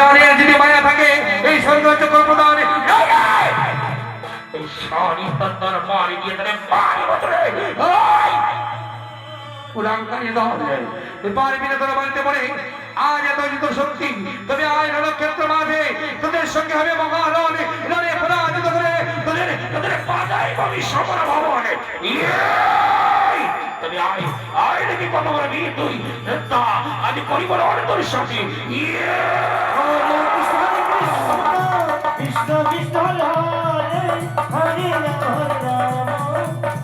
প্রাণের যদি মায়া থাকে এই স্বর্গ চক্র প্রদান এই শানি তত্তর মারি দিয়ে তাদের মারি বছরে পুরাঙ্কানি দল পারবি না তোরা মানতে পারে আজ এত যুদ্ধ শক্তি তবে আয় রণক্ষেত্র মাঝে তোদের সঙ্গে হবে মহারণ লড়ে পরাজিত করে তোদের পাতায় পাবি সমর ভবন তবে আয় আয় দেখি কত বড় বীর তুই তা আজ করিব তোর সঙ্গে কৃষ্ণ কৃষ্ণ হরে হরে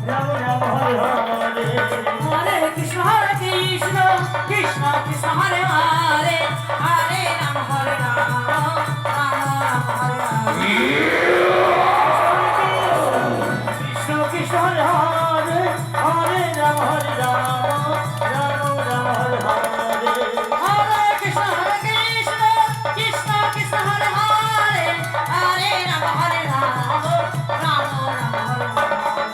রাম রাম হরে হরে হরে কৃষ্ণ কৃষ্ণ কৃষ্ণ কৃষ্ণ হরে হরে হরে রাম হরে রাম রাম রাম হরে হরে কৃষ্ণ কৃষ্ণ হরে হরে হরে রাম হরে রাম রাম রাম হরে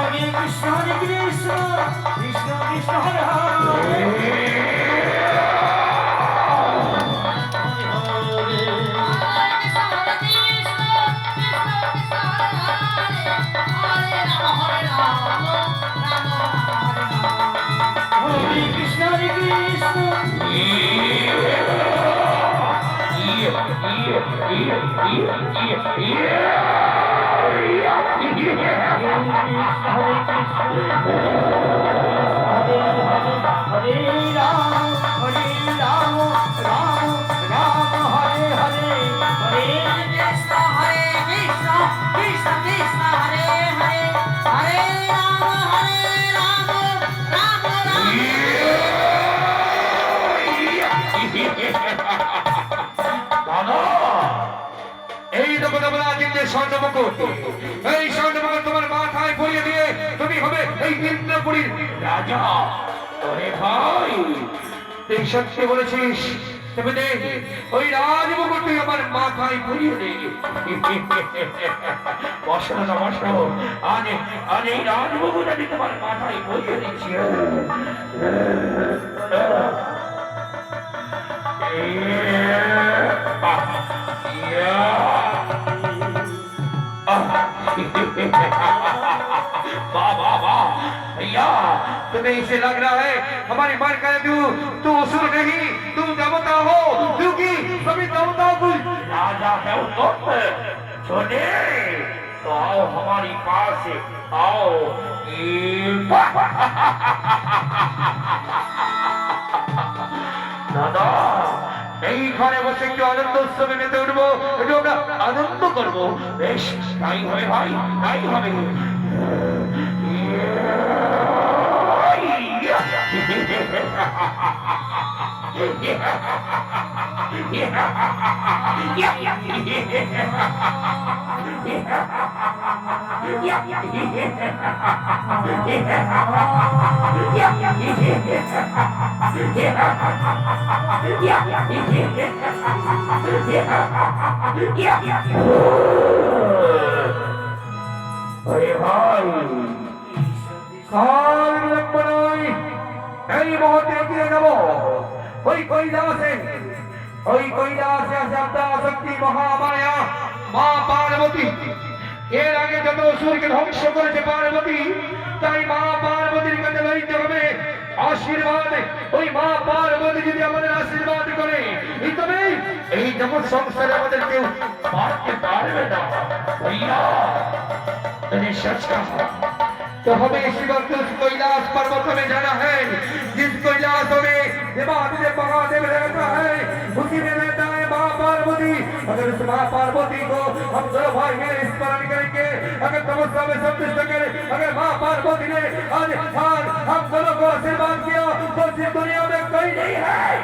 হরে হরে কৃষ্ণ কৃষ্ণ কৃষ্ণ হরে হরে হরে রাম হরে রাম রাম রাম হরে হরে হরে কৃষ্ণ কৃষ্ণ কৃষ্ণ হরে হরে স্বর্ণমুকুট এই স্বর্ণমুকুট তোমার মাথায় পরিয়ে দিয়ে তুমি হবে এই ইন্দ্রপুরীর রাজা ওরে ভাই তুই সত্যি বলেছিস তবে দে ওই রাজমুকুট তুই আমার মাথায় পরিয়ে দে বসো না বসো আজ এই রাজমুকুট আমি তোমার মাথায় পরিয়ে দিচ্ছি भैया तुम्हें इसे लग रहा है हमारी मन करे तू असुर नहीं तू देवता हो क्योंकि सभी देवताओं को राजा है तुम छोटे तो आओ हमारी पास आओ दादा এইখানে বসে একটু আনন্দ উৎসবে মেতে উঠবো একটু আমরা আনন্দ করবো বেশ তাই হবে ভাই তাই হবে এই মুহূর্তে এগিয়ে যাবো ওই কৈলাসে শক্তি মহামায়া মা পার্বতী এর আগে যত অসুরকে ধ্বংস করেছে পার্বতী তাই মা পার্বতীর কাছে লইতে হবে আশীর্বাদ ওই মা পার্বতী যদি আমাদের আশীর্বাদ করে তবে এই জগৎ সংসারে আমাদের কেউ মারতে পারবে না भैया तूने सच कहा तो हमें इसी वक्त उस कैलाश पर्वत में जाना है जिस कैलाश में देवादिदेव महादेव रहता है उसी में रहता है माँ पार्वती अगर उस माँ पार्वती को हम दोनों भाई मेरे स्मरण करेंगे अगर तपस्या में संतुष्ट करें अगर माँ पार्वती ने आज हम दोनों को आशीर्वाद किया तो इस दुनिया में कोई नहीं है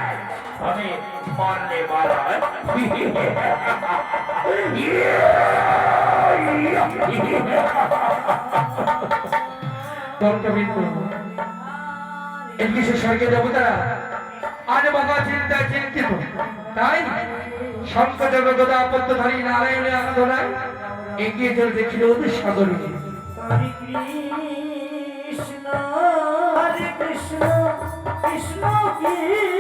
हमें मारने वाला है इनकी स्वर्गीय देवतारा आज महा चिंताয় চিন্তিত তাই শঙ্কর গদা পদ্মধারী নারায়ণের আরাধনায় এগিয়ে চলতে ক্ষীরোদ সাগরে হরে কৃষ্ণ কৃষ্ণ কৃষ্ণ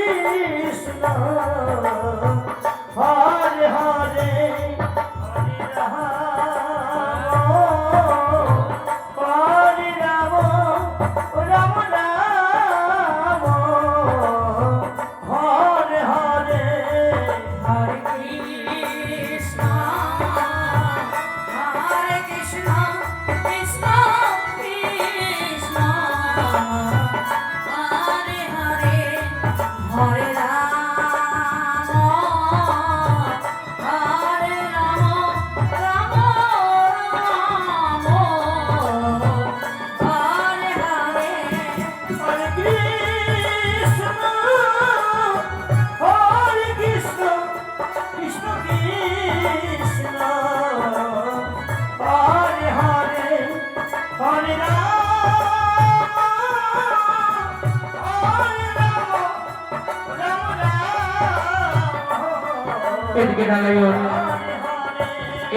এদিকে নারায়ণ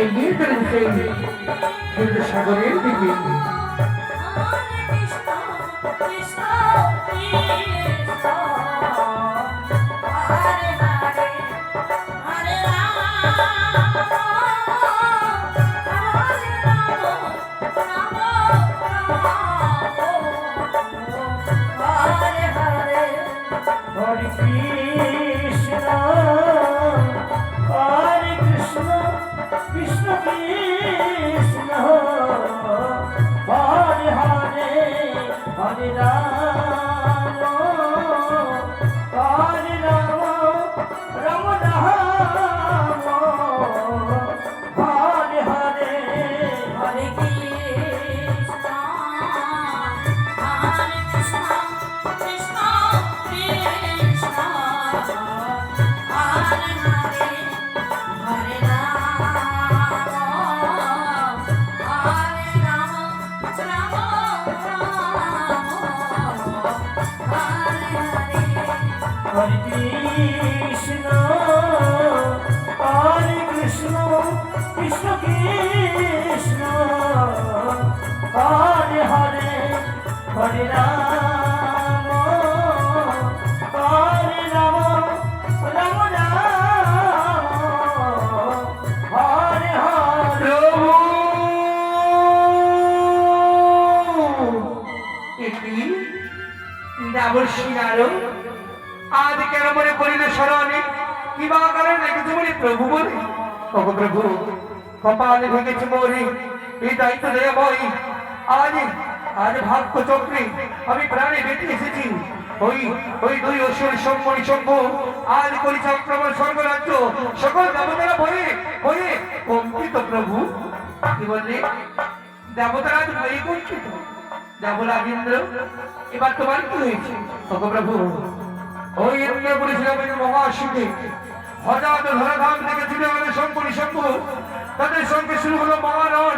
এগিয়ে চলেছে হিন্দু সাগরের দিকে। হরে কৃষ্ণ কৃষ্ণ কৃষ্ণ হরে হরে হরে রাম হরে রাম রাম রাম হরে হরে হরে কৃষ্ণ কৃষ্ণ কৃষ্ণ হরে হরে হরে রাম রাম রাম হরে হরে হরে কৃষ্ণ হরে কৃষ্ণ কৃষ্ণ কৃষ্ণ হরে হরে হরে রাম হরে রাম রাম রাম হরে হরে হরে কৃষ্ণ কৃষ্ণ কৃষ্ণ হরে হরে হরে রাম রাম হরে হরে প্রভু এটি দেবশ্রী আজ কেন মনে করি না স্মরণে কিবা কারণ রেখেছে বলে প্রভু বলে ওগো প্রভু কপালে ভেঙেছে মরে এই দায়িত্ব দেয় বই আজ আজ ভাগ্য চক্রে আমি প্রাণে বেঁচে এসেছি ওই ওই দুই অসুর সম্মণি শম্ভু আজ করেছে আক্রমণ স্বর্গরাজ্য সকল দেবতারা ভয়ে ভয়ে কম্পিত প্রভু কি বললে দেবতারা আজ ভয়ে কম্পিত দেবরাজ ইন্দ্র এবার তোমার কি হয়েছে ওগো প্রভু ওই ইন্দ্র বলেছিলাম মহাশিবে হঠাৎ ধরাধাম থেকে ছুটে গেলে শঙ্করী শম্ভু তাদের সঙ্গে শুরু হলো মহারণ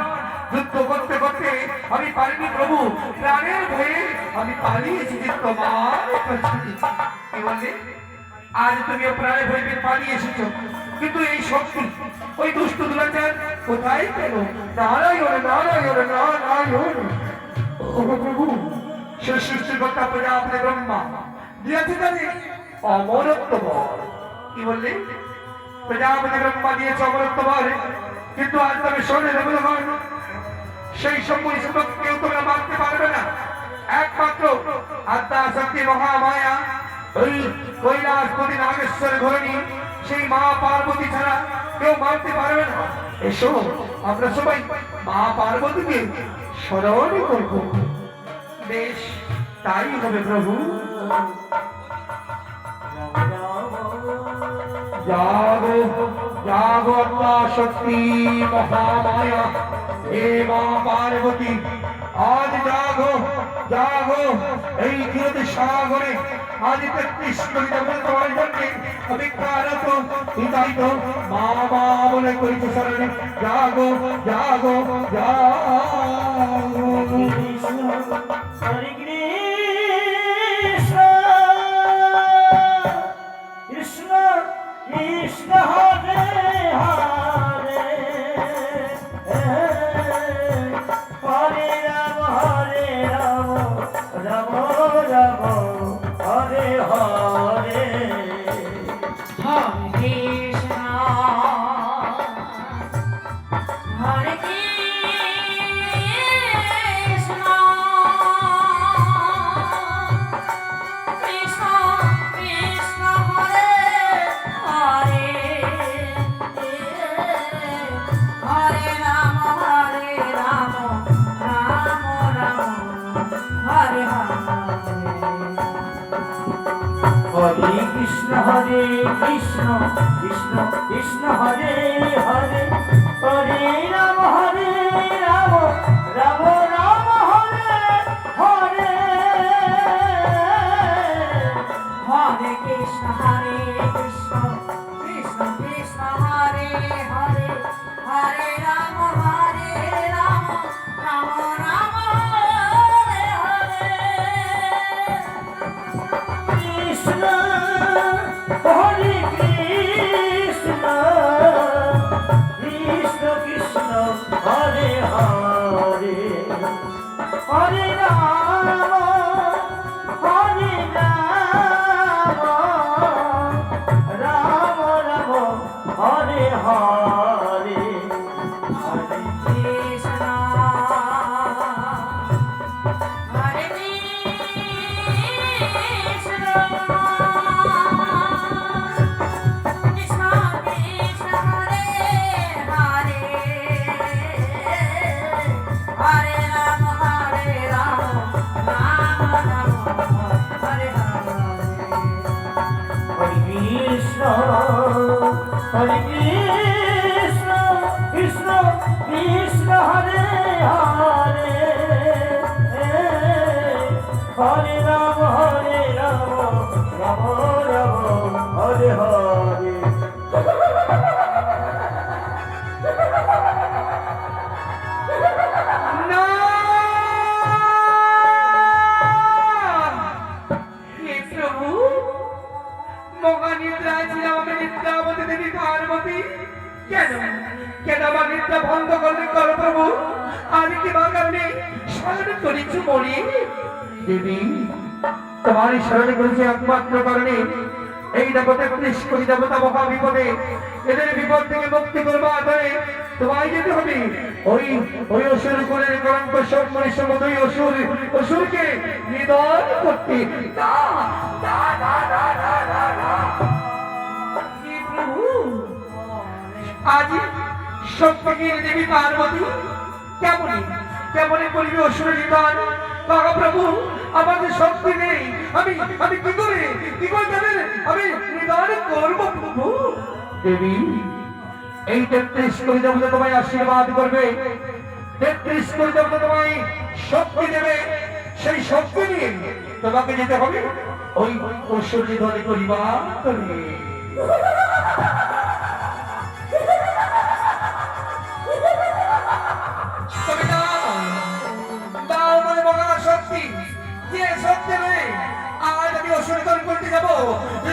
যুদ্ধ করতে করতে আমি পারিনি প্রভু প্রাণের ভয়ে আমি পালিয়েছি যে তোমার কাছে। কি বললে আজ তুমি প্রাণে ভয়ে পালিয়ে এসেছো কিন্তু এই শক্তি ওই দুষ্ট দুলাচার কোথায় পেল নারায়ণ নারায়ণ নারায়ণ ওগো প্রভু সে সৃষ্টিকর্তা প্রজাপতি ব্রহ্মা দিয়েছে তাদের অমরত্ব বল। কি বললে প্রজাপতি ব্রহ্মা দিয়েছে অমরত্ব বল কিন্তু আজ তবে শোনে দেবগণ সেই সম্পূর্ণ কেউ তোমরা মানতে পারবে না একমাত্র আত্মা শক্তি মহামায়া ওই কৈলাসপতি নাগেশ্বর ঘরণী সেই মা পার্বতী ছাড়া কেউ মানতে পারবে না। এসো আমরা সবাই মা পার্বতীকে স্মরণ করব। বেশ তাই হবে প্রভু। জাগো জাগো আত্মা শক্তি মহামায়া হে মা পার্বতী আজ জাগো জাগো এই ক্ষীরদ সাগরে আজ ৩৩ কোটি দেবতা তোমার জন্যে অপেক্ষারত হিতায়িত মা মা বলে করিতে শরণে জাগো জাগো জাগো। হরে কৃষ্ণ কৃষ্ণ কৃষ্ণ হরে হরে হরে রাম রাম রাম হরে হরে হরে কৃষ্ণ হরে কৃষ্ণ কৃষ্ণ কৃষ্ণ হরে হরে হরে রাম রাম রাম হরে হরে হরে কৃষ্ণ কৃষ্ণ কৃষ্ণ হরে হরে হরে রাম রাম রাম হরে হরে হরে কৃষ্ণ কৃষ্ণ কৃষ্ণ কৃষ্ণ হরে হরে হরে রাম রাম রাম হরে হরে কৃষ্ণ হরে কৃষ্ণ হরে হরে কৃষ্ণ হরে কৃষ্ণ কৃষ্ণ কৃষ্ণ হরে হরে হরে রাম রাম রাম হরে হরে হরে কৃষ্ণ কৃষ্ণ কৃষ্ণ হরে হরে হরে রাম রাম রাম হরে হরে না হে প্রভু মহানিদ্রায় ছিলাম আমি নিদ্রাবতী দেবী পার্বতী কেন কেন আমার নিদ্রা ভঙ্গ করলে কর প্রভু আমি কি বা কারণে স্মরণ করেছি মরি দেবী তোমার স্মরণ করেছি একমাত্র কারণে এই দেবতা কৃষ করি দেবতা মহা বিপদে এদের বিপদ থেকে মুক্তি করবা ধরে তোমায় যেতে হবে ওই ওই অসুর কুলের কলঙ্ক সব মনুষ্য মতোই অসুরকে নিধন করতে না না না না না না না হে প্রভু আজ সত্যগির দেবী পার্বতী কেমন কেমন করবি অসুর নিধন বাবা প্রভু আমাদের শক্তি নেই আমি আমি কি করে তাদের আমি নিধন করবো প্রভু দেবী এই 33 কোটি দেবতা তোমায় আশীর্বাদ করবে 33 কোটি দেবতা তোমায় শক্তি দেবে সেই শক্তি নিয়ে তোমাকে যেতে হবে ওই অসুর নিধন করিবা তুমি দাও বলে মহা শক্তি যে শক্তি নেই আজ আমি অসুর নিধন করতে যাবো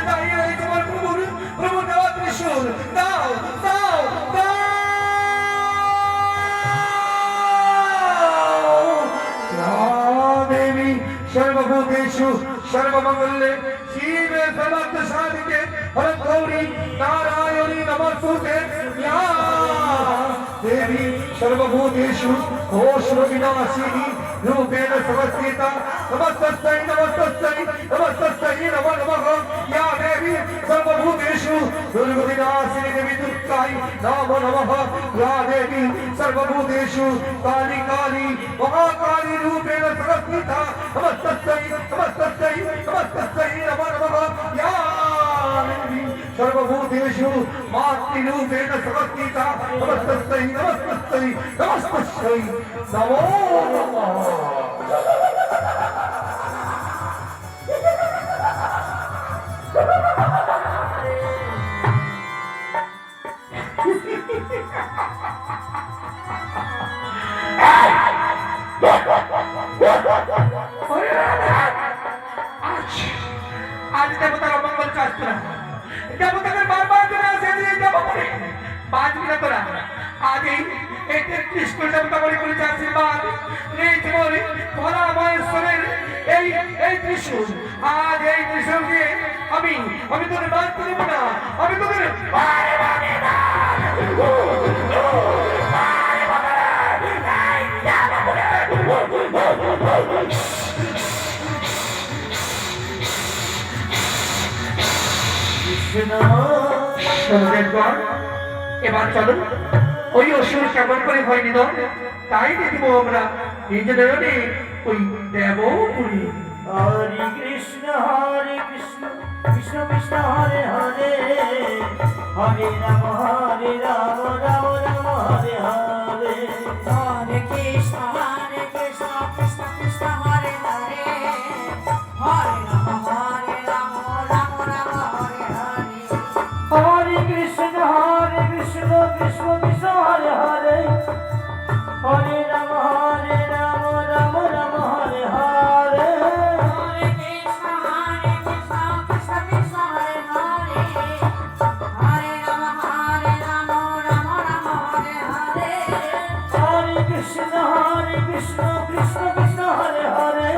দাঁড়িয়ে রয়েছে তোমার প্রভু দেওয়া ত্রিশূল দাও দাও দাও দেবী সর্বভূতেষু সর্বমঙ্গলে শিবে সর্বার্থ সাধিকে হরে গৌরী নারায়ণী নমস্তুতে ইয়া দেবী সর্বভূতেষু ঘোষ বিনাশিনী रूपेण समस्थिता नमस्तस्यै नमस्तस्यै नमस्तस्यै नमो नमः या देवी सर्वभूतेषु दुर्गविनाशिनी देवी दुर्गायै नमो नमः या देवी सर्वभूतेषु काली काली महाकाली रूपेण समस्थिता नमस्तस्यै नमस्तस्यै नमस्तस्यै नमो नमः या देवी सर्वभूतेषु मातृरूपेण समस्थिता नमस्तस्यै नमस्तस्यै नमस्तस्यै नमो नमः आज देवतारा मंगल शास्त्र देवताদের বারবার করে আসে দিয়ে যাব করে বাজবি না তোরা আজ এই 33 কোটি দেবতা বলে করেছে আশীর্বাদ এই জীবনে ভোলা মহেশ্বরের এই ত্রিশূল আজ এই ত্রিশূল দিয়ে আমি তোদের বাদ দেব না আমি তোদের বারে বারে না এবার চলো ওই অসুর কেমন করে হয়নি না তাই দেখবো আমরা নিজেদের ওই দেবপুরী হরে কৃষ্ণ কৃষ্ণ কৃষ্ণ হরে হরে হরে রাম রাম রাম হরে হরে হরে কৃষ্ণ কৃষ্ণ কৃষ্ণ হরে হরে হরে রাম রাম রাম হরে হরে হরে কৃষ্ণ কৃষ্ণ কৃষ্ণ হরে হরে হরে রাম রাম রাম হরে হরে হরে কৃষ্ণ কৃষ্ণ কৃষ্ণ হরে হরে হরে রাম রাম রাম হরে হরে হরে কৃষ্ণ কৃষ্ণ কৃষ্ণ হরে হরে